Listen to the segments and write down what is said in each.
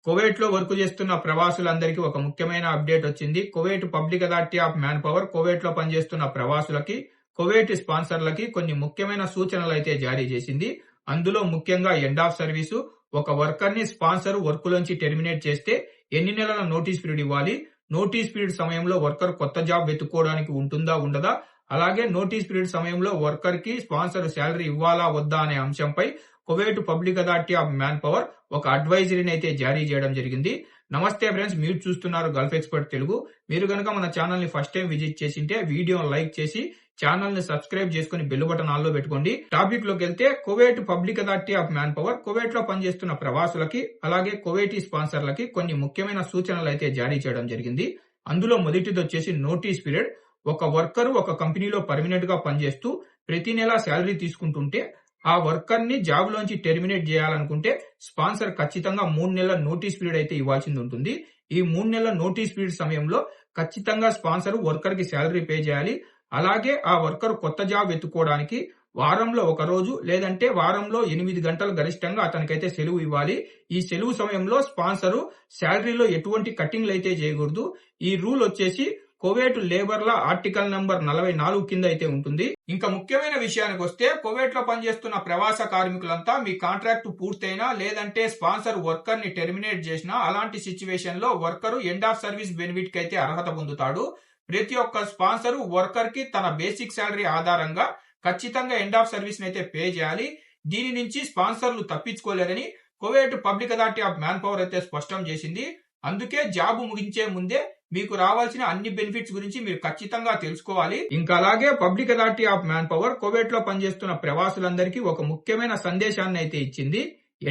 Kuwait లో work చేస్తున్న ప్రవాసులందరికీ ఒక ముఖ్యమైన అప్డేట్ వచ్చింది. Kuwait public authority of manpower Kuwait లో పనిచేస్తున్న ప్రవాసులకి, కువైట్ స్పాన్సర్లకి కొన్ని ముఖ్యమైన సూచనలు అయితే జారీ చేసింది. అందులో ముఖ్యంగా ఎండ్ ఆఫ్ సర్వీసు, ఒక వర్కర్ ని స్పాన్సర్ వర్క్ లోంచి టెర్మినేట్ చేస్తే ఎన్ని నెలల నోటీస్ పీరియడ్ ఇవ్వాలి, నోటీస్ పీరియడ్ సమయంలో వర్కర్ కొత్త జాబ్ వెతుక్కోవడానికి ఉంటుందా ఉండదా, అలాగే నోటీస్ పీరియడ్ సమయంలో వర్కర్ కి స్పాన్సర్ శాలరీ ఇవ్వాలా వద్దా అనే అంశంపై Kuwait public authority of man power ఒక అడ్వైజరీని అయితే జారీ చేయడం జరిగింది. నమస్తే ఫ్రెండ్స్, మీరు చూస్తున్నారు గల్ఫ్ ఎక్స్పర్ట్ తెలుగు. మీరు గనక మన ఛానల్ ని ఫస్ట్ టైం విజిట్ చేసింటే వీడియోని లైక్ చేసి ఛానల్ ని సబ్స్క్రైబ్ చేసుకుని బెల్ బటన్ ఆన్ లో పెట్టుకోండి. టాపిక్ లోకి వెళ్తే, Kuwait public authority of manpower Kuwait లో పనిచేస్తున్న ప్రవాసులకి, అలాగే కువైటీ స్పాన్సర్లకి కొన్ని ముఖ్యమైన సూచనలు అయితే జారీ చేయడం జరిగింది. అందులో మొదటిది వచ్చేసి నోటీస్ పీరియడ్. ఒక వర్కర్ ఒక కంపెనీలో పర్మనెంట్ గా పనిచేస్తూ ప్రతి నెల శాలరీ తీసుకుంటుంటే ఆ వర్కర్ ని జాబ్ లోంచి టెర్మినేట్ చేయాలనుకుంటే స్పాన్సర్ ఖచ్చితంగా 3 నెలల నోటీస్ పీరియడ్ అయితే ఇవ్వాల్సింది ఉంటుంది. ఈ 3 నెలల నోటీస్ పీరియడ్ సమయంలో ఖచ్చితంగా స్పాన్సర్ వర్కర్ కి శాలరీ పే చేయాలి. అలాగే ఆ వర్కర్ కొత్త జాబ్ వెతుక్కోవడానికి వారంలో ఒక రోజు లేదంటే వారంలో 8 గంటలు గరిష్టంగా అతనికైతే సెలవు ఇవ్వాలి. ఈ సెలవు సమయంలో స్పాన్సర్ శాలరీలో ఎటువంటి కటింగ్లు అయితే చేయకూడదు. ఈ రూల్ వచ్చేసి Kuwait labour law article number 44 కింద అయితే ఉంటుంది. ఇంకా ముఖ్యమైన విషయానికి వస్తే, కువైట్ లో పనిచేస్తున్న ప్రవాస కార్మికులంతా మీ కాంట్రాక్ట్ పూర్తయినా లేదంటే స్పాన్సర్ వర్కర్ ని టెర్మినేట్ చేసినా అలాంటి సిచ్యువేషన్ లో worker end of service benefit కి అయితే అర్హత పొందుతాడు. ప్రతి ఒక్క స్పాన్సర్ వర్కర్ కి తన బేసిక్ శాలరీ ఆధారంగా ఖచ్చితంగా ఎండ్ ఆఫ్ సర్వీస్ అయితే పే చేయాలి. దీని నుంచి స్పాన్సర్లు తప్పించుకోలేరని Kuwait public authority of manpower అయితే స్పష్టం చేసింది. అందుకే జాబ్ ముగించే ముందే మీకు రావాల్సిన అన్ని బెనిఫిట్స్ గురించి మీరు ఖచ్చితంగా తెలుసుకోవాలి. ఇంకా అలాగే public authority of manpower Kuwait లో పనిచేస్తున్న ప్రవాసులందరికీ ఒక ముఖ్యమైన సందేశాన్ని అయితే ఇచ్చింది.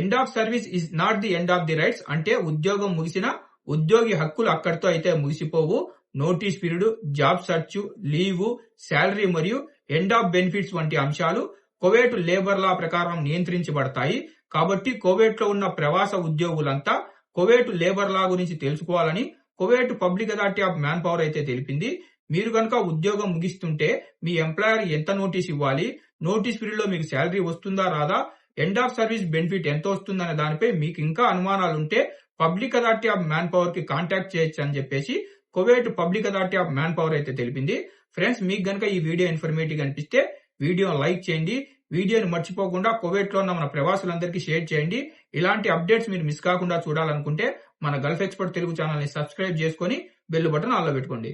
End of service is not the end of the rights. అంటే ఉద్యోగం ముగిసిన ఉద్యోగి హక్కులు అక్కడితో అయితే ముగిసిపోవు. Notice period, job search, leave, salary మరియు ఎండ్ ఆఫ్ బెనిఫిట్స్ వంటి అంశాలు కువైట్ లేబర్ లా ప్రకారం నియంత్రించబడతాయి. కాబట్టి కువైట్ లో ఉన్న ప్రవాస ఉద్యోగులంతా కువైట్ లేబర్ లా గురించి తెలుసుకోవాలని Kuwait public authority of manpower అయితే తెలిపింది. మీరు కనుక ఉద్యోగం ముగిస్తుంటే మీ ఎంప్లాయర్ ఎంత నోటీస్ ఇవ్వాలి, నోటీస్ పీరియడ్ లో మీకు శాలరీ వస్తుందా రాదా, ఎండ్ ఆఫ్ సర్వీస్ బెనిఫిట్ ఎంత వస్తుందనే దానిపై మీకు ఇంకా అనుమానాలుంటే public authority of manpower కి కాంటాక్ట్ చేయొచ్చు అని చెప్పేసి Kuwait public authority of manpower అయితే తెలిపింది. ఫ్రెండ్స్, మీకు గనక ఈ వీడియో ఇన్ఫర్మేటివ్ అనిపిస్తే వీడియోని లైక్ చేయండి. వీడియోని మర్చిపోకుండా కువైట్ లో ఉన్న మన ప్రవాసులందరికీ షేర్ చేయండి. ఇలాంటి అప్డేట్స్ మీరు మిస్ కాకుండా చూడాలనుకుంటే మన గల్ఫ్ ఎక్స్పర్ట్ తెలుగు ఛానల్ ని సబ్స్క్రైబ్ చేసుకుని బెల్ బటన్ ఆన్ లో పెట్టుకోండి.